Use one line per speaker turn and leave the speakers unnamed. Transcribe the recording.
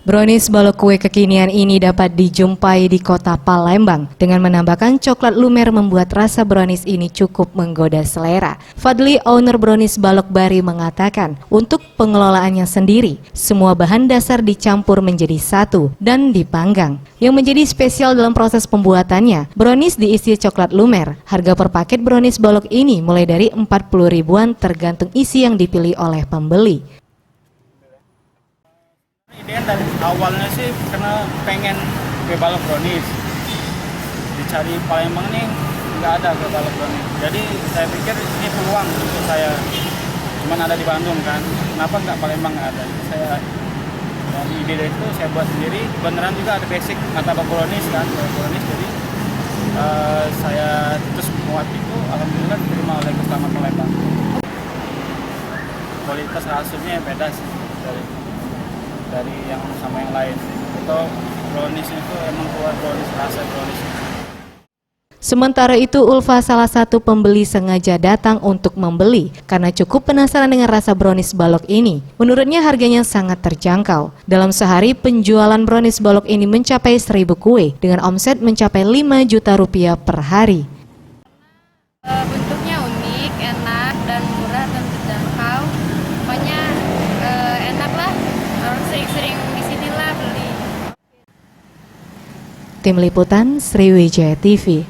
Brownies balok kue kekinian ini dapat dijumpai di kota Palembang. Dengan menambahkan coklat lumer membuat rasa brownies ini cukup menggoda selera. Fadli, owner brownies balok Bari, mengatakan untuk pengelolaannya sendiri, semua bahan dasar dicampur menjadi satu dan dipanggang. Yang menjadi spesial dalam proses pembuatannya, brownies diisi coklat lumer. Harga per paket brownies balok ini mulai dari 40 ribuan tergantung isi yang dipilih oleh pembeli.
Ide dari awalnya sih karena pengen kue balok brownies, dicari Palembang nih nggak ada kue balok brownies, jadi saya pikir ini peluang untuk saya, cuman ada di Bandung kan, kenapa nggak Palembang nggak ada, saya dari ide itu saya buat sendiri, beneran juga ada basic martabak brownies kan, brownies, jadi saya terus buat itu, alhamdulillah diterima oleh customer Palembang. Kualitas hasilnya beda sih dari yang sama yang lain. Itu brownies itu emang keluar brownies, rasa brownies.
Sementara itu, Ulfa, salah satu pembeli, sengaja datang untuk membeli karena cukup penasaran dengan rasa brownies balok ini. Menurutnya harganya sangat terjangkau. Dalam sehari penjualan brownies balok ini mencapai 1.000 kue dengan omset mencapai 5 juta rupiah per hari.
Bentuknya unik, enak dan murah dan terjangkau. Pokoknya enak lah. Orang sering-sering di sinilah beli.
Tim Liputan Sriwijaya TV.